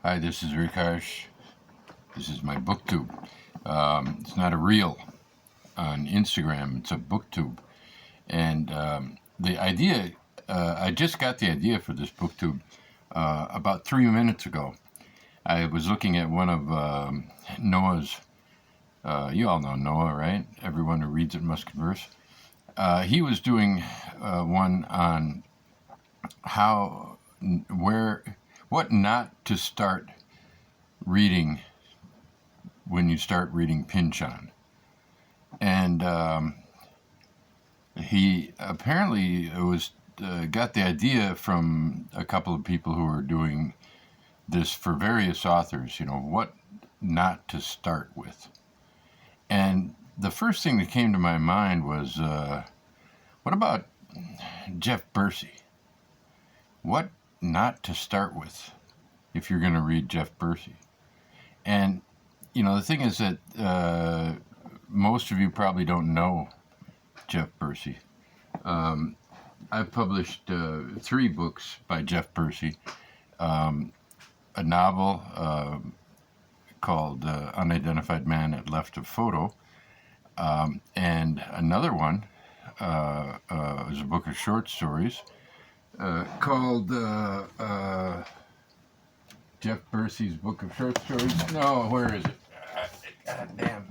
Hi, this is Rikash. This is my booktube. It's not a reel on Instagram, it's a booktube. And the idea, I just got the idea for this booktube about 3 minutes ago. I was looking at one of Noah's, you all know Noah, right? Everyone who reads it must converse. He was doing one on what not to start reading when you start reading Pynchon. And he apparently got the idea from a couple of people who are doing this for various authors, what not to start with. And the first thing that came to my mind was, what about Jeff Bursey? What not to start with if you're going to read Jeff Bursey? And, the thing is that most of you probably don't know Jeff Bursey. I've published 3 books by Jeff Bursey. A novel called Unidentified Man at Left of Photo. And another one is a book of short stories called Jeff Bursey's Book of Short Stories. No, where is it? God damn.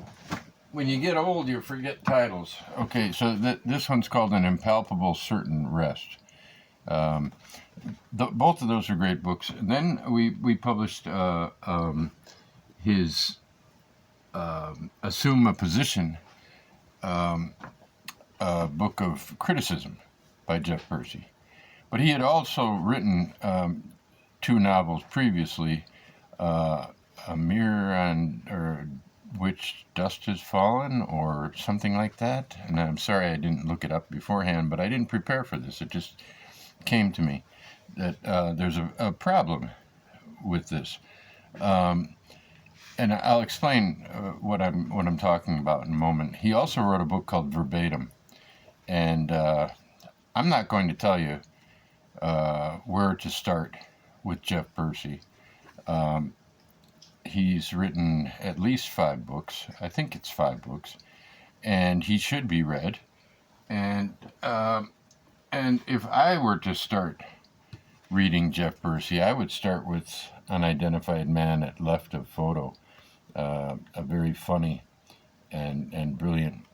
When you get old, you forget titles. Okay, so this one's called An Impalpable Certain Rest. Both of those are great books. And then we published his Assume a Position book of criticism by Jeff Bursey. But he had also written 2 novels previously, A Mirror on Which Dust Has Fallen, or something like that. And I'm sorry I didn't look it up beforehand, but I didn't prepare for this. It just came to me that there's a problem with this. And I'll explain what I'm talking about in a moment. He also wrote a book called Verbatim. And I'm not going to tell you where to start with Jeff Bursey. He's written at least 5 books. I think it's 5 books. And he should be read. And if I were to start reading Jeff Bursey, I would start with Unidentified Man at Left of Photo. A very funny and brilliant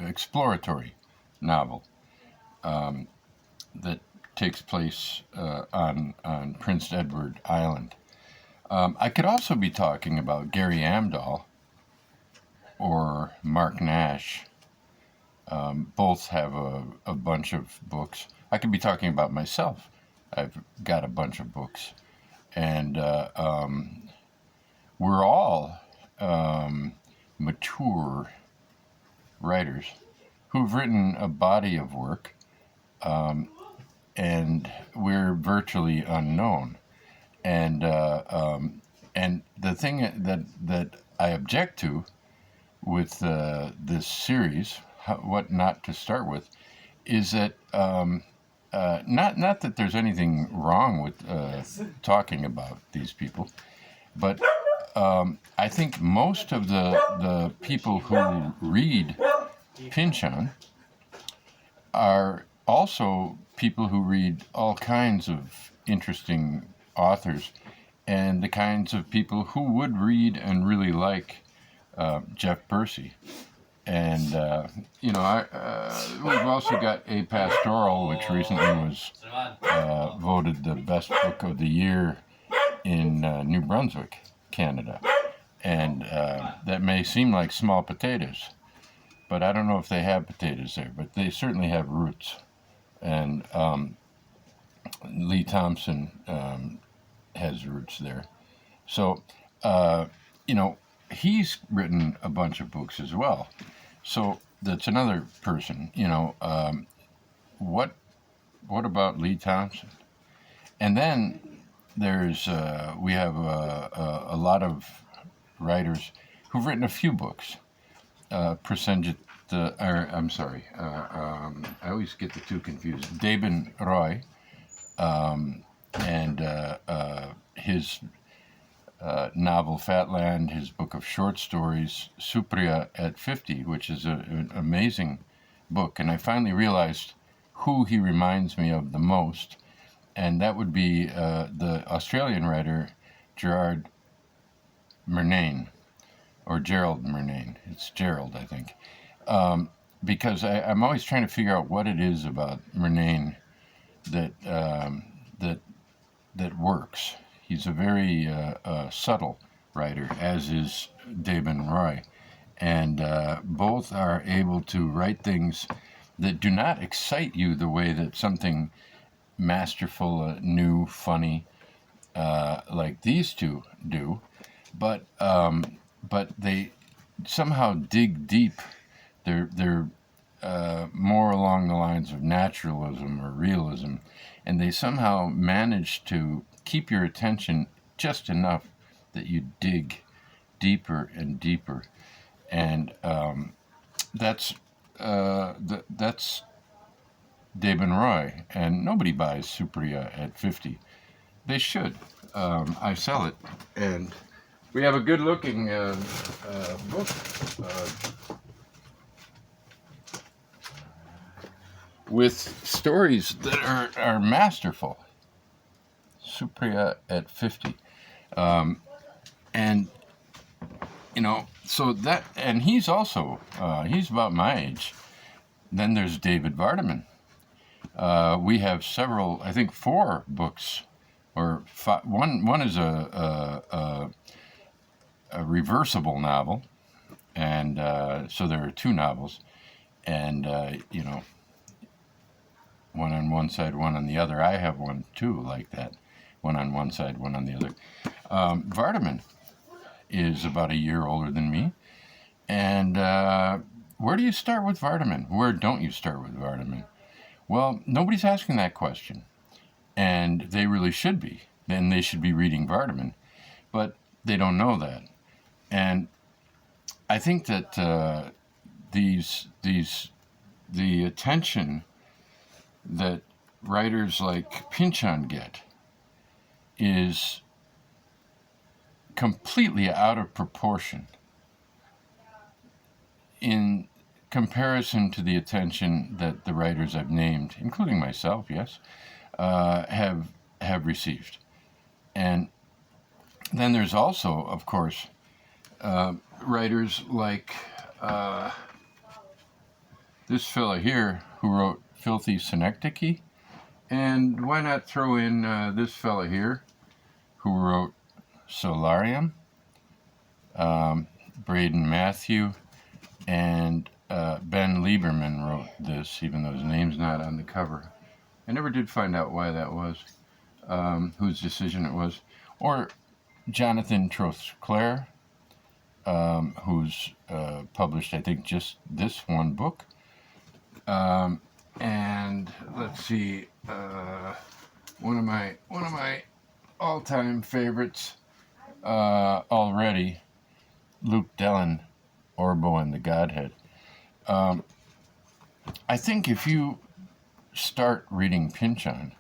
exploratory novel that takes place on Prince Edward Island. I could also be talking about Gary Amdahl or Mark Nash. Both have a bunch of books. I could be talking about myself. I've got a bunch of books. And we're all mature writers who've written a body of work, and we're virtually unknown. And the thing that I object to with this series, what not to start with, is that not that there's anything wrong with talking about these people, but I think most of the people who read Pynchon are also people who read all kinds of interesting authors, and the kinds of people who would read and really like Jeff Bursey. And, we've also got A Pastoral, which recently was voted the best book of the year in New Brunswick, Canada. And that may seem like small potatoes, but I don't know if they have potatoes there, but they certainly have roots. And Lee Thompson has roots there. So, he's written a bunch of books as well. So that's another person, what about Lee Thompson? And then we have a lot of writers who've written a few books. Prasenjit, I always get the two confused. Deben Roy, and read his novel Fatland, his book of short stories, Supria at 50, which is an amazing book. And I finally realized who he reminds me of the most, and that would be the Australian writer Gerard Murnane, or Gerald Murnane. It's Gerald, I think. Because I'm always trying to figure out what it is about Murnane that that works. He's a very subtle writer, as is Daben Roy, and both are able to write things that do not excite you the way that something masterful, new, funny, like these two do, but they somehow dig deep. They're more along the lines of naturalism or realism, and they somehow manage to keep your attention just enough that you dig deeper and deeper, and that's Daben Roy, and nobody buys Supria at 50. They should. I sell it, and we have a good-looking book with stories that are masterful. Supria at 50. And, you know, so that, and he's also, he's about my age. Then there's David Vardaman. We have several, I think 4 books, or one is a reversible novel, and so there are 2 novels, and, you know, one on one side, one on the other. I have one too like that, one on one side, one on the other. Vardaman is about a year older than me, and where do you start with Vardaman? Where don't you start with Vardaman? Well, nobody's asking that question, and they really should be. Then they should be reading Vardaman, but they don't know that. And I think that the attention that writers like Pynchon get is completely out of proportion in comparison to the attention that the writers I've named, including myself, yes, have received. And then there's also, of course, writers like this fella here who wrote Filthy Synecdoche, and why not throw in this fella here who wrote Solarium, Braden Matthew, and Ben Lieberman wrote this, even though his name's not on the cover. I never did find out why that was, whose decision it was. Or Jonathan Trosclair, who's published, I think, just this one book. And let's see, one of my all-time favorites already, Luke Dellin, Orbo and the Godhead. I think if you start reading Pynchon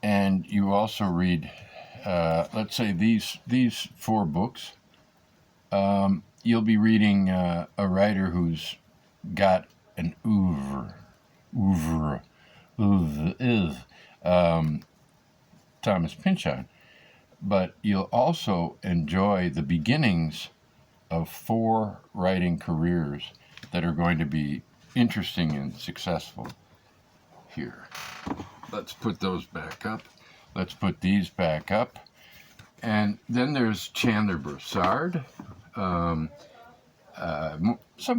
and you also read, let's say, these 4 books, you'll be reading a writer who's got an oeuvre, Thomas Pynchon, but you'll also enjoy the beginnings of 4 writing careers that are going to be interesting and successful here. Let's put those back up. Let's put these back up. And then there's Chandler Broussard. Some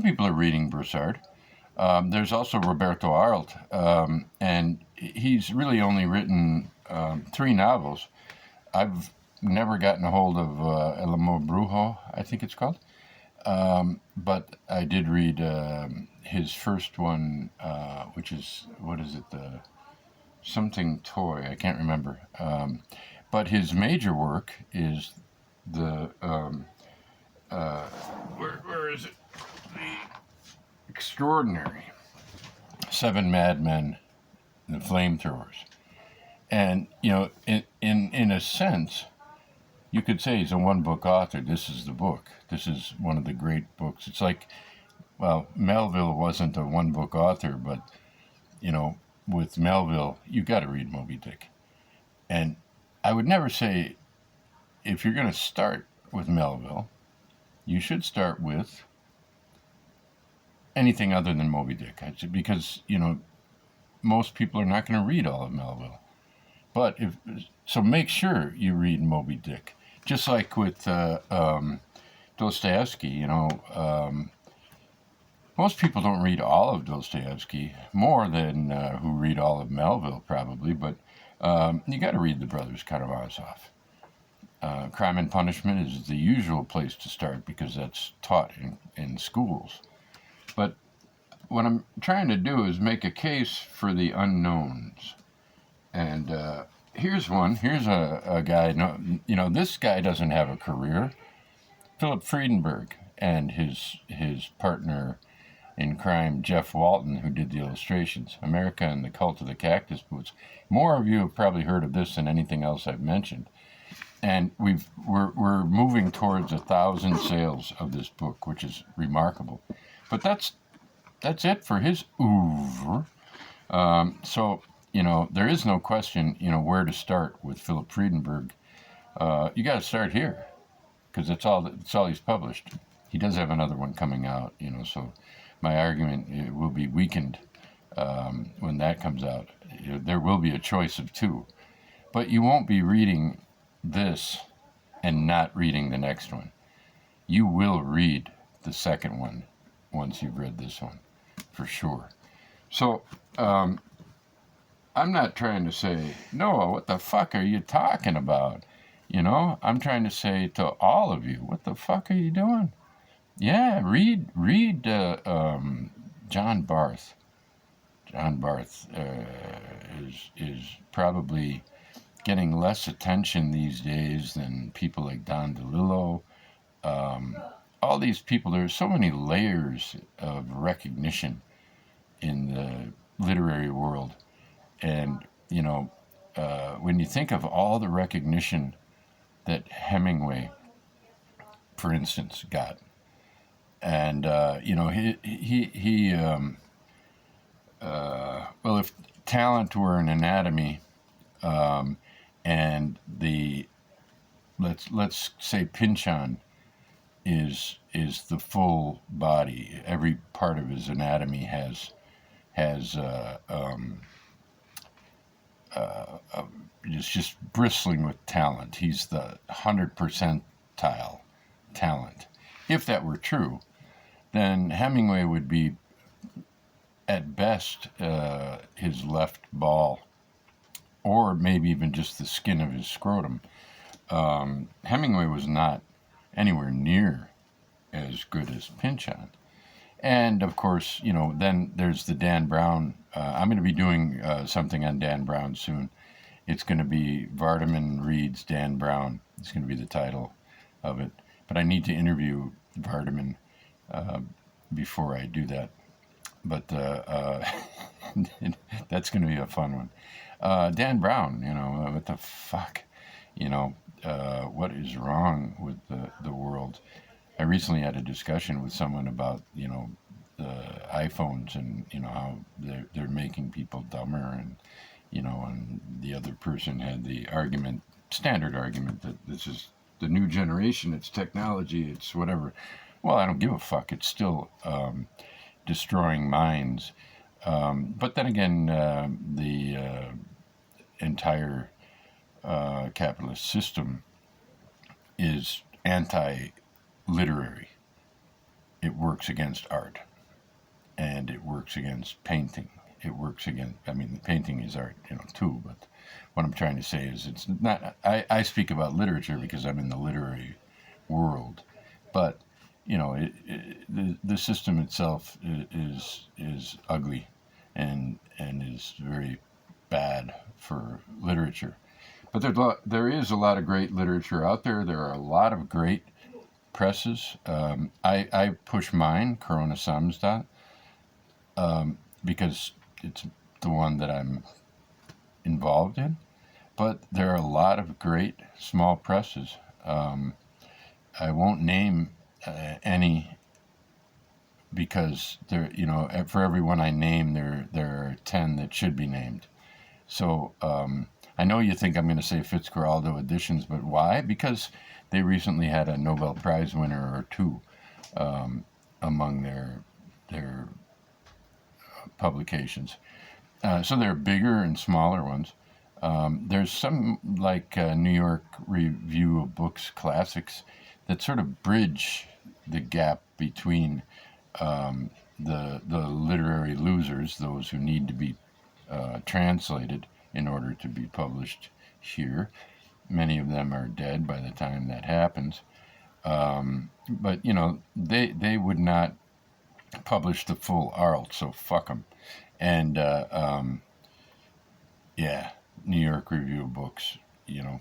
people are reading Broussard. There's also Roberto Arlt, and he's really only written 3 novels. I've never gotten a hold of El Amor Brujo, I think it's called, but I did read his first one, which is, what is it, something toy, I can't remember. But his major work is the, where is it? The extraordinary 7 Madmen, the Flamethrowers. And in a sense, you could say he's a one book author. This is the book. This is one of the great books. It's like, well, Melville wasn't a one book author, but with Melville, you got to read Moby Dick. And I would never say, if you're going to start with Melville, you should start with anything other than Moby Dick, because most people are not going to read all of Melville. But so make sure you read Moby Dick. Just like with Dostoevsky, most people don't read all of Dostoevsky, more than who read all of Melville, probably. But you got to read the Brothers Karamazov. Crime and Punishment is the usual place to start because that's taught in schools. But what I'm trying to do is make a case for the unknowns. And here's one. Here's a guy. This guy doesn't have a career. Philip Friedenberg and his partner in crime, Jeff Walton, who did the illustrations. America and the Cult of the Cactus Boots. More of you have probably heard of this than anything else I've mentioned. And we're moving towards 1,000 sales of this book, which is remarkable. But that's it for his oeuvre. So there is no question, where to start with Philip Friedenberg. You got to start here, because that's all he's published. He does have another one coming out, so my argument will be weakened when that comes out. There will be a choice of two, but you won't be reading this and not reading the next one. You will read the second one once you've read this one, for sure. So I'm not trying to say, Noah, what the fuck are you talking about? I'm trying to say to all of you, what the fuck are you doing? Yeah, read John Barth. John Barth is probably getting less attention these days than people like Don DeLillo. All these people, there's so many layers of recognition in the literary world. And, when you think of all the recognition that Hemingway, for instance, got, and, well, if talent were an anatomy, and let's say Pynchon is the full body. Every part of his anatomy has just bristling with talent. He's the 100 percentile talent. If that were true, then Hemingway would be, at best, his left ball, or maybe even just the skin of his scrotum. Hemingway was not anywhere near as good as Pynchon. And, of course, then there's the Dan Brown. I'm going to be doing something on Dan Brown soon. It's going to be Vardaman Reads Dan Brown. It's going to be the title of it. But I need to interview Vardaman before I do that. But that's going to be a fun one. Dan Brown, what the fuck? What is wrong with the world? I recently had a discussion with someone about, the iPhones and, how they're making people dumber, and, and the other person had the standard argument that this is the new generation, it's technology, it's whatever. Well, I don't give a fuck. It's still destroying minds. But then again, the entire capitalist system is anti-literary. It works against art, and it works against painting. It works against, painting is art, too, but what I'm trying to say is it's not, I speak about literature because I'm in the literary world, but, the system itself is ugly and is very bad for literature. But there is a lot of great literature out there. There are a lot of great presses. I push mine, Corona Samstad, because it's the one that I'm involved in. but there are a lot of great small presses. I won't name any because there, for every one I name, there are 10 that should be named. So I know you think I'm going to say Fitzcarraldo Editions, but why? Because they recently had a Nobel Prize winner or two among their publications. So there are bigger and smaller ones. There's some like New York Review of Books Classics that sort of bridge the gap between the literary losers, those who need to be translated in order to be published here. Many of them are dead by the time that happens. But they would not publish the full Arlt, so fuck them. And yeah, New York Review of Books,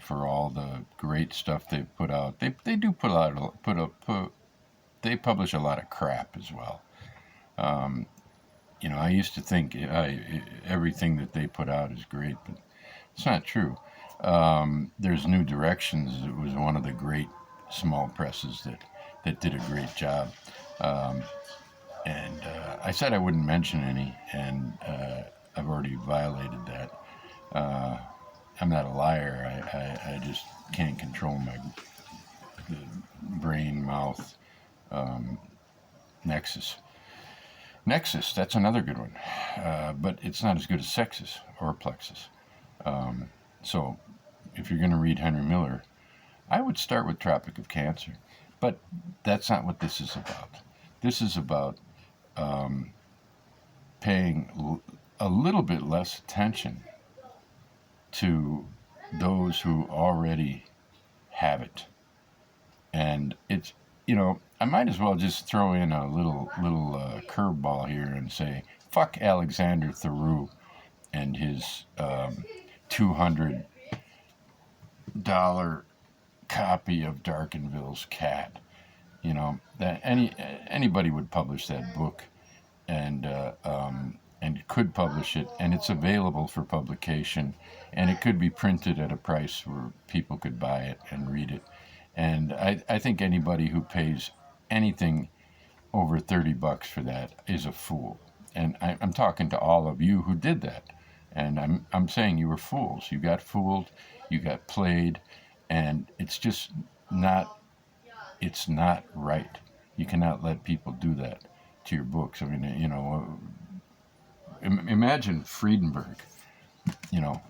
for all the great stuff they've put out, they do they publish a lot of crap as well. I used to think everything that they put out is great, but it's not true. There's New Directions. It was one of the great small presses that did a great job. And I said I wouldn't mention any, and I've already violated that. I'm not a liar. I just can't control my brain-mouth nexus. Nexus, that's another good one. But it's not as good as Sexus or Plexus. So if you're going to read Henry Miller, I would start with Tropic of Cancer. But that's not what this is about. This is about paying a little bit less attention to those who already have it. And it's, I might as well just throw in a little curveball here and say, fuck Alexander Theroux and his $200 copy of Darkenville's Cat. That anybody would publish that book, and could publish it, and it's available for publication, and it could be printed at a price where people could buy it and read it. And I think anybody who pays anything over $30 for that is a fool. And I'm talking to all of you who did that, and I'm saying you were fools. You got fooled, you got played, and it's just not. It's not right. You cannot let people do that to your books. I mean, imagine Friedenberg.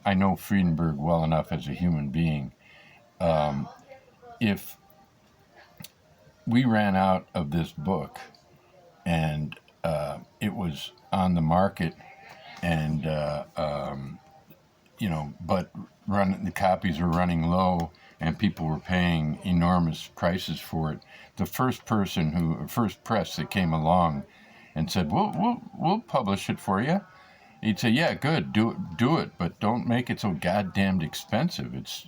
I know Friedenberg well enough as a human being. If we ran out of this book and it was on the market and, but the copies were running low and people were paying enormous prices for it, the first press that came along and said, we'll publish it for you, he'd say, yeah, good, do it, but don't make it so goddamned expensive. It's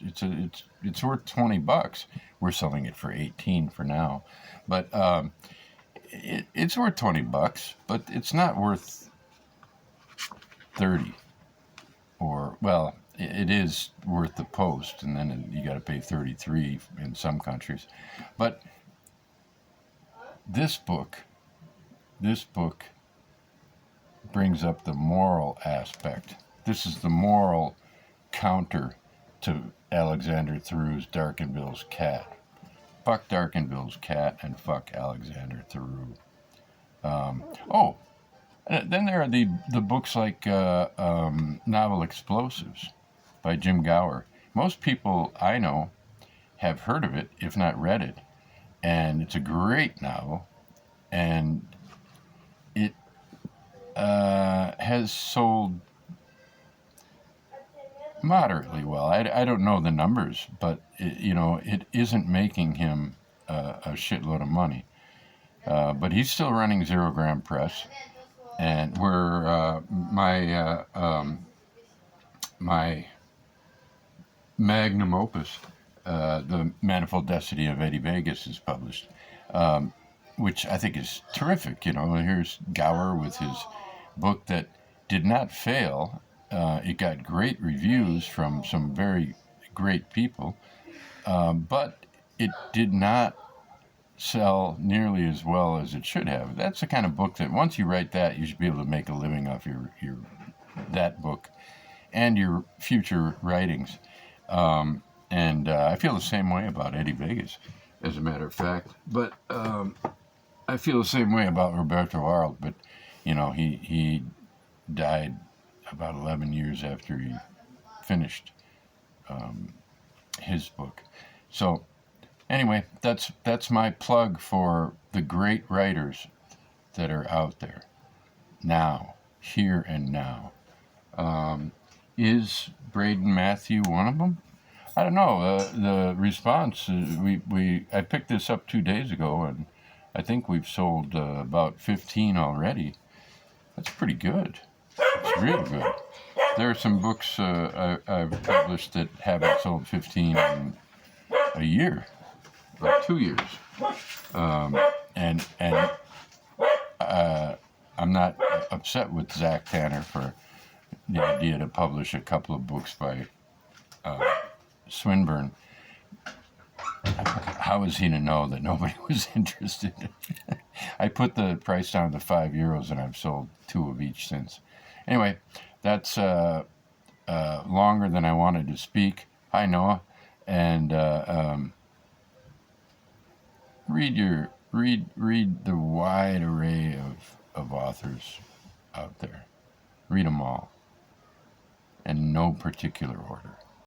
worth $20. We're selling it for $18 for now, but it's worth $20, but it's not worth $30, or it is worth the post, and then you got to pay $33 in some countries. But this book brings up the moral aspect. This is the moral counter to Alexander Theroux's Darkenville's Cat. Fuck Darkenville's Cat and fuck Alexander Theroux. Then there are the books like Novel Explosives by Jim Gower. Most people I know have heard of it, if not read it, and it's a great novel, and it has sold moderately well. I don't know the numbers, but it isn't making him a shitload of money. But he's still running Zero Gram Press, and where my magnum opus, The Manifold Destiny of Eddie Vegas, is published, which I think is terrific. Here's Gower with his book that did not fail, It got great reviews from some very great people, but it did not sell nearly as well as it should have. That's the kind of book that once you write that, you should be able to make a living off your that book and your future writings. And I feel the same way about Eddie Vegas, as a matter of fact. But I feel the same way about Roberto Arlt. But he died about 11 years after he finished his book. So anyway, that's my plug for the great writers that are out there now, here and now. Is Braden Matthew one of them? I don't know. The response, I picked this up 2 days ago, and I think we've sold about 15 already. That's pretty good. It's real good. There are some books I've published that haven't sold 15 in a year, or 2 years. And I'm not upset with Zach Tanner for the idea to publish a couple of books by Swinburne. How was he to know that nobody was interested? I put the price down to €5, and I've sold 2 of each since. Anyway, that's longer than I wanted to speak. Hi, Noah, and read the wide array of authors out there. Read them all, in no particular order.